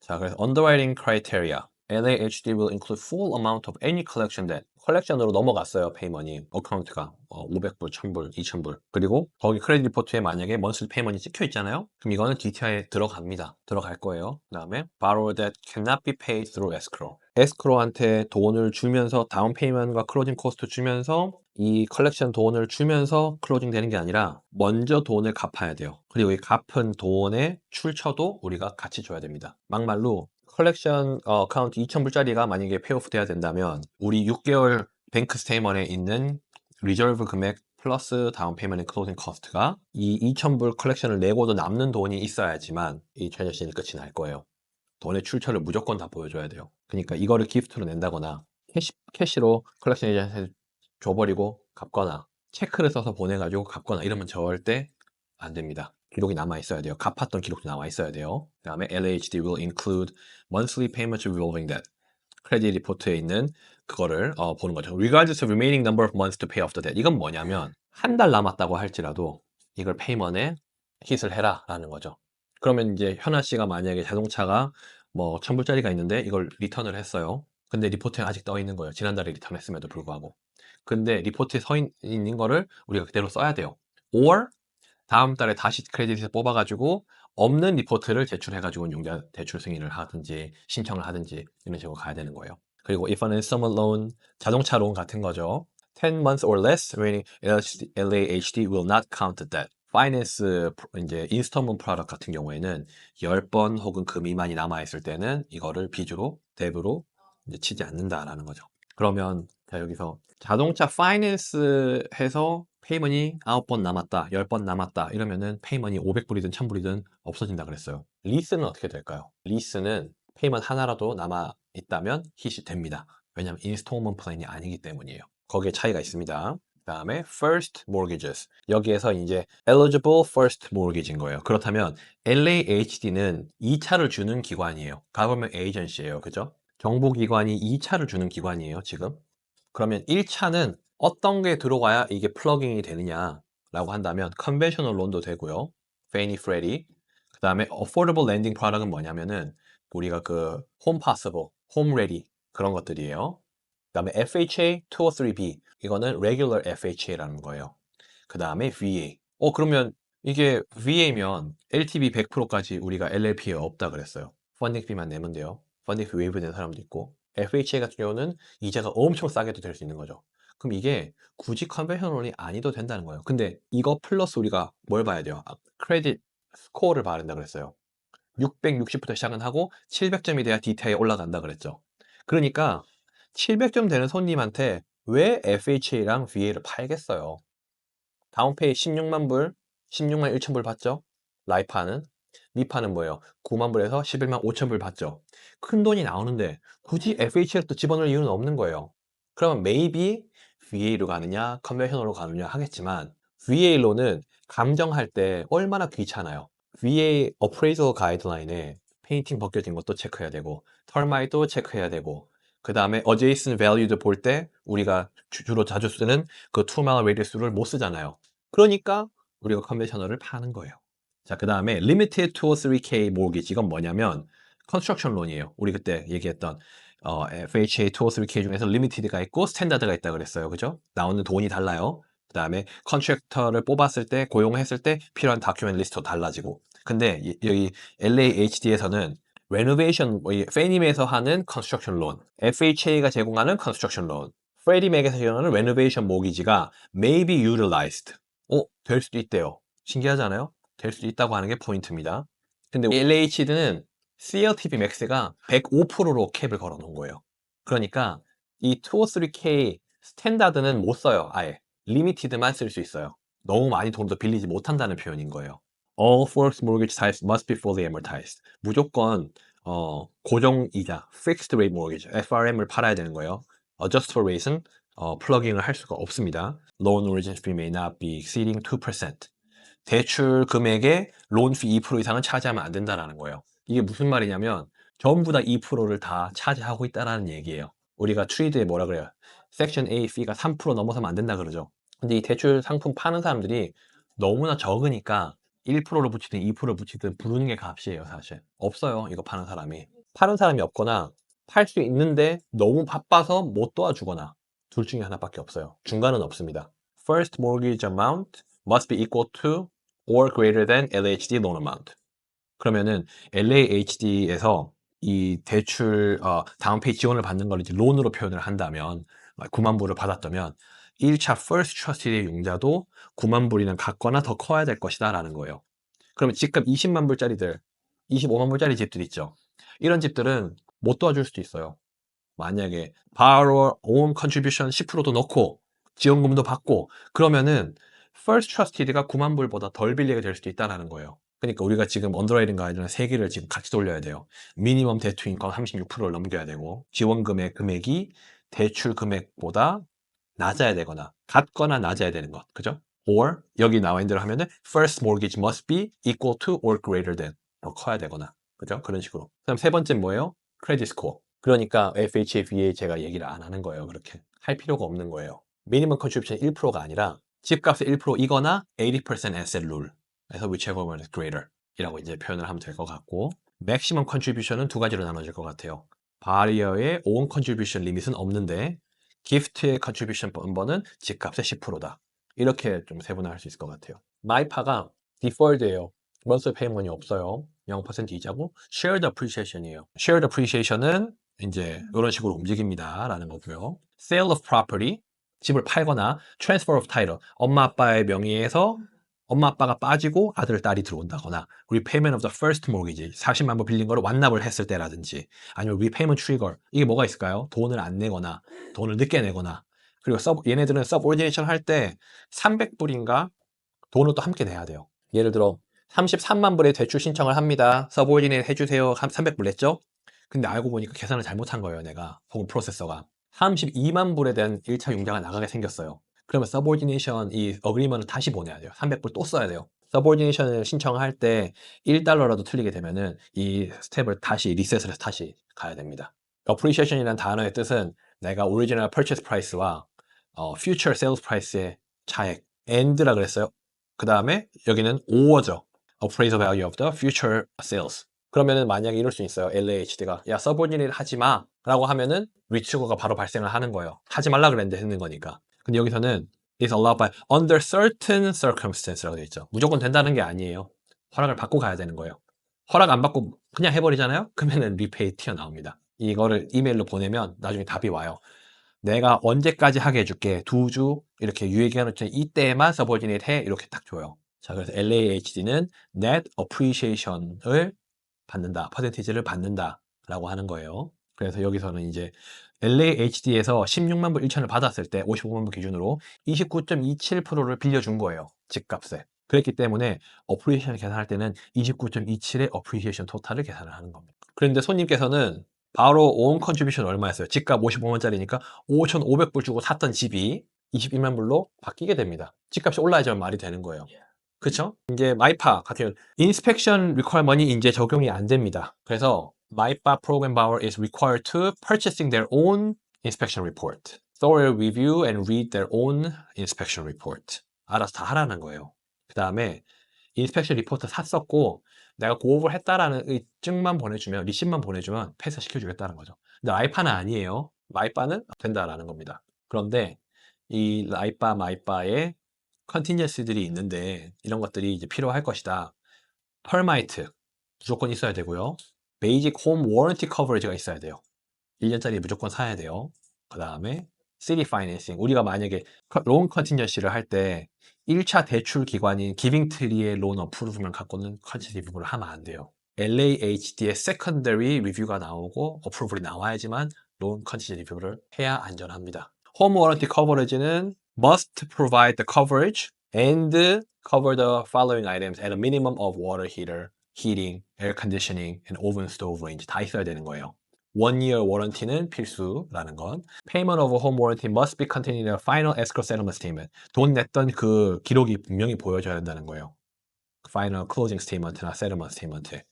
자, 그래서 underwriting criteria. LAHD will include full amount of any collection debt. 컬렉션으로 넘어갔어요, 페이먼이. 어카운트가 500불, 1000불, 2000불. 그리고 거기 크레딧 리포트에 만약에 먼슬리 페이먼이 찍혀 있잖아요. 그럼 이거는 DTI에 들어갑니다. 들어갈 거예요. 그다음에 borrower that cannot be paid through escrow. 에스크로한테 돈을 주면서 다운 페이먼과 클로징 코스트 주면서 이 컬렉션 돈을 주면서 클로징 되는 게 아니라 먼저 돈을 갚아야 돼요. 그리고 이 갚은 돈의 출처도 우리가 같이 줘야 됩니다. 막말로 컬렉션 어카운트 2,000불짜리가 만약에 페이오프 돼야 된다면 우리 6개월 뱅크 스테이먼에 있는 리저브 금액 플러스 다운 페이먼트 클로징 코스트가 이 2,000불 컬렉션을 내고도 남는 돈이 있어야지만 이 트랜잭션이 끝이 날 거예요. 돈의 출처를 무조건 다 보여줘야 돼요. 그러니까 이거를 기프트로 낸다거나 캐시로 컬렉션 에이전트한테 줘버리고 갚거나 체크를 써서 보내가지고 갚거나 이러면 절대 안 됩니다. 기록이 남아 있어야 돼요. 갚았던 기록도 남아 있어야 돼요. 그 다음에 LHD will include monthly payments revolving debt. 크레딧 리포트에 있는 그거를 보는 거죠. Regardless of remaining number of months to pay off the debt. 이건 뭐냐면 한 달 남았다고 할지라도 이걸 페이먼에 hit을 해라 라는 거죠. 그러면 이제 현아 씨가 만약에 자동차가 뭐 1000불짜리가 있는데 이걸 리턴을 했어요. 근데 리포트에 아직 떠 있는 거예요. 지난달에 리턴했음에도 불구하고. 근데 리포트에 서 있는 거를 우리가 그대로 써야 돼요. or 다음 달에 다시 크레딧에서 뽑아가지고 없는 리포트를 제출해가지고 용자 대출 승인을 하든지 신청을 하든지 이런 식으로 가야 되는 거예요. 그리고 if an installment loan, 자동차 론 같은 거죠. 10 months or less remaining LAHD will not count that. 파이낸스 이제 인스톨먼트 프로덕트 같은 경우에는 10번 혹은 그 미만이 남아있을 때는 이거를 비주로 뎁으로 이제 치지 않는다라는 거죠. 그러면 자 여기서 자동차 파이낸스 해서 페이먼이 9번 남았다, 10번 남았다 이러면은 페이먼이 500불이든 1000불이든 없어진다 그랬어요. 리스는 어떻게 될까요? 리스는 페이먼 하나라도 남아 있다면 hit이 됩니다. 왜냐하면 인스톨먼트 플랜이 아니기 때문이에요. 거기에 차이가 있습니다. 그 다음에 first mortgages. 여기에서 이제 eligible first mortgage인 거예요. 그렇다면 LAHD는 2차를 주는 기관이에요. government agency예요. 그죠? 정보기관이 2차를 주는 기관이에요. 지금. 그러면 1차는 어떤 게 들어와야 이게 플러깅이 되느냐라고 한다면 컨벤셔널 론도 되고요. 페니 프레디. 그 다음에 affordable lending product은 뭐냐면은 우리가 그 홈 파서블, 홈 레디 그런 것들이에요. 그 다음에 FHA 203B 이거는 regular FHA라는 거예요. 그 다음에 VA. 그러면 이게 VA면 LTV 100%까지 우리가 LLP에 없다 그랬어요. 펀딩비만 내면 돼요. 펀딩비 웨이브 된 사람도 있고 FHA 같은 경우는 이자가 엄청 싸게도 될 수 있는 거죠. 그럼 이게 굳이 컨벤셔널이 아니도 된다는 거예요. 근데 이거 플러스 우리가 뭘 봐야 돼요? 크레딧 스코어를 봐야 된다 그랬어요. 660부터 시작은 하고 700점이 돼야 DTI에 올라간다 그랬죠. 그러니까 700점 되는 손님한테 왜 FHA랑 VA를 팔겠어요? 다운페이 16만 불, 16만 1천 불 받죠? 라이파는? 미파는 뭐예요? 9만 불에서 11만 5천 불 받죠? 큰 돈이 나오는데 굳이 FHA를 또 집어넣을 이유는 없는 거예요. 그러면 maybe VA로 가느냐, 컨벤셔널로 가느냐 하겠지만 VA로는 감정할 때 얼마나 귀찮아요. VA appraisal 가이드라인에 페인팅 벗겨진 것도 체크해야 되고 털마이도 체크해야 되고 그 다음에 adjacent value도 볼 때 우리가 주로 자주 쓰는 그 2마일 radius를 못 쓰잖아요. 그러니까 우리가 컨벤셔널을 파는 거예요. 자, 그 다음에 limited 203K mortgage 이건 뭐냐면 컨스트럭션 론이에요. 우리 그때 얘기했던 FHA 203K 중에서 limited가 있고 스탠다드가 있다 그랬어요. 그죠? 나오는 돈이 달라요. 그 다음에 컨트랙터를 뽑았을 때 고용했을 때 필요한 다큐멘트 리스트도 달라지고 근데 여기 LAHD에서는 레노베이션, 페니맥에서 하는 컨스트럭션 론, FHA가 제공하는 컨스트럭션 론, 프레디맥에서 제공하는 레노베이션 모기지가 may be utilized. 될 수도 있대요. 신기하지 않아요? 될 수도 있다고 하는 게 포인트입니다. 근데 LHD는 CLTV 맥스가 105%로 캡을 걸어 놓은 거예요. 그러니까 이 203K 스탠다드는 못 써요. 아예. 리미티드만 쓸 수 있어요. 너무 많이 돈도 빌리지 못한다는 표현인 거예요. All forex mortgage types must be fully amortized. 무조건 고정이자 fixed rate mortgage (FRM을) 팔아야 되는 거예요. Adjustable rate은 플러깅을 할 수가 없습니다. Loan origin fee may not be exceeding 2%. 대출 금액의 론 피 2% 이상은 차지하면 안 된다라는 거예요. 이게 무슨 말이냐면 전부 다 2%를 다 차지하고 있다라는 얘기예요. 우리가 트레이드에 뭐라 그래요? 섹션 A fee가 3% 넘어서면 안 된다 그러죠. 근데 이 대출 상품 파는 사람들이 너무나 적으니까 1%를 붙이든 2%를 붙이든 부르는 게 값이에요, 사실. 없어요, 이거 파는 사람이. 파는 사람이 없거나 팔 수 있는데 너무 바빠서 못 도와주거나 둘 중에 하나밖에 없어요. 중간은 없습니다. First mortgage amount must be equal to or greater than LHD loan amount. 그러면은 LAHD에서 이 대출 다운페이 지원을 받는 걸 이제 론으로 표현을 한다면 9만 불을 받았다면 1차 First Trusted의 융자도 9만 불이나 같거나 더 커야 될 것이다라는 거예요. 그러면 집값 20만 불짜리들, 25만 불짜리 집들 있죠. 이런 집들은 못 도와줄 수도 있어요. 만약에 borrower own contribution 10%도 넣고 지원금도 받고 그러면은 First Trusted가 9만 불보다 덜 빌리게 될 수도 있다는 거예요. 그러니까 우리가 지금 언더라이팅 가이드는 3개를 지금 같이 돌려야 돼요. 미니멈 대투 인컴 36%를 넘겨야 되고 지원금의 금액이 대출 금액보다 낮아야 되거나 같거나 낮아야 되는 것. 그죠? or 여기 나와 있는 대로 하면은 first mortgage must be equal to or greater than 더 커야 되거나. 그죠? 그런 식으로. 그다음 세 번째는 뭐예요? 크레딧 스코어. 그러니까 FHFA 제가 얘기를 안 하는 거예요. 그렇게 할 필요가 없는 거예요. 미니멈 컨트리뷰션 1%가 아니라 집값의 1%이거나 80% asset rule. 그래서 whichever one is greater 이라고 이제 표현을 하면 될 것 같고 maximum contribution은 두 가지로 나눠질 것 같아요. 바리어의 own contribution 리밋은 없는데 기프트의 contribution 번번은 집값의 10%다. 이렇게 좀 세분화할 수 있을 것 같아요. 마이파가 deferred예요. monthly payment이 없어요. 0% 이자고 shared appreciation이에요. shared appreciation은 이제 이런 식으로 움직입니다. 라는 거고요. sale of property, 집을 팔거나 transfer of title, 엄마 아빠의 명의에서 엄마 아빠가 빠지고 아들 딸이 들어온다거나 repayment of the first mortgage 40만 불 빌린 거를 완납을 했을 때라든지 아니면 repayment trigger 이게 뭐가 있을까요? 돈을 안 내거나 돈을 늦게 내거나 그리고 얘네들은 subordination 할 때 300불인가 돈을 또 함께 내야 돼요. 예를 들어 33만 불의 대출 신청을 합니다. subordinate 해주세요. 300불 냈죠? 근데 알고 보니까 계산을 잘못한 거예요. 내가 혹은 프로세서가 32만 불에 대한 1차 융자가 나가게 생겼어요. 그러면 subordination 이 어그리먼을 다시 보내야 돼요. 300불 또 써야 돼요. subordination을 신청할 때 1달러라도 틀리게 되면은 이 스텝을 다시 리셋을 해서 다시 가야 됩니다. appreciation이라는 단어의 뜻은 내가 original purchase price와 future sales price의 차액 and라 그랬어요. 그 다음에 여기는 or죠. appraisal value of the future sales. 그러면은 만약에 이럴 수 있어요. LAHD가 야 subordinate 하지 마 라고 하면은 리츠고가 바로 발생을 하는 거예요. 하지 말라 그랬는데 했는 거니까. 근데 여기서는 is allowed by under certain circumstances라고 되어 있죠. 무조건 된다는 게 아니에요. 허락을 받고 가야 되는 거예요. 허락 안 받고 그냥 해버리잖아요. 그러면은 리페이 튀어나옵니다. 이거를 이메일로 보내면 나중에 답이 와요. 내가 언제까지 하게 해줄게. 2주 이렇게 유예기간을 이때만 subordinate 해 이렇게 딱 줘요. 자, 그래서 LAHD는 net appreciation을 받는다, 퍼센티지를 받는다 라고 하는 거예요. 그래서 여기서는 이제 LAHD에서 16만 불 1천을 받았을 때 55만 불 기준으로 29.27%를 빌려준 거예요. 집값에. 그랬기 때문에 어프리시에이션 계산할 때는 29.27의 어프리시에이션 토탈을 계산을 하는 겁니다. 그런데 손님께서는 바로 온 컨트리뷰션 얼마였어요? 집값 55만짜리니까 5,500불 주고 샀던 집이 21만 불로 바뀌게 됩니다. 집값이 올라야지만 말이 되는 거예요. 그쵸? 이제 마이파 같은 경우 inspection requirement이 이제 적용이 안 됩니다. 그래서 마이파 program borrower is required to purchasing their own inspection report, thoroughly review and read their own inspection report. 알아서 다 하라는 거예요. 그 다음에 인스펙션 리포트 샀었고 내가 고업을 했다라는 이 증만 보내주면 리시트만 보내주면 폐쇄시켜주겠다는 거죠. 근데 마이파는 아니에요. 마이파는 된다라는 겁니다. 그런데 이 라이파 마이파의 컨틴전시들이 있는데 이런 것들이 이제 필요할 것이다. 펄마이트 무조건 있어야 되고요. 베이직 홈 워런티 커버리지가 있어야 돼요. 1년짜리 무조건 사야 돼요. 그 다음에 시티 파이낸싱 우리가 만약에 론 컨틴전시를 할 때 1차 대출 기관인 기빙트리의 론 어프루브만 갖고는 컨틴전시 리뷰를 하면 안 돼요. LAHD의 세컨더리 리뷰가 나오고 어프루브가 나와야지만 론 컨틴전시 리뷰를 해야 안전합니다. 홈 워런티 커버리지는 must provide the coverage and cover the following items at a minimum of water heater, heating, air conditioning, and oven stove range 다 있어야 되는 거예요. 1-year warranty는 필수라는 건 payment of a home warranty must be contained in a final escrow settlement statement. 돈 냈던 그 기록이 분명히 보여져야 된다는 거예요. final closing statement나 settlement statement에.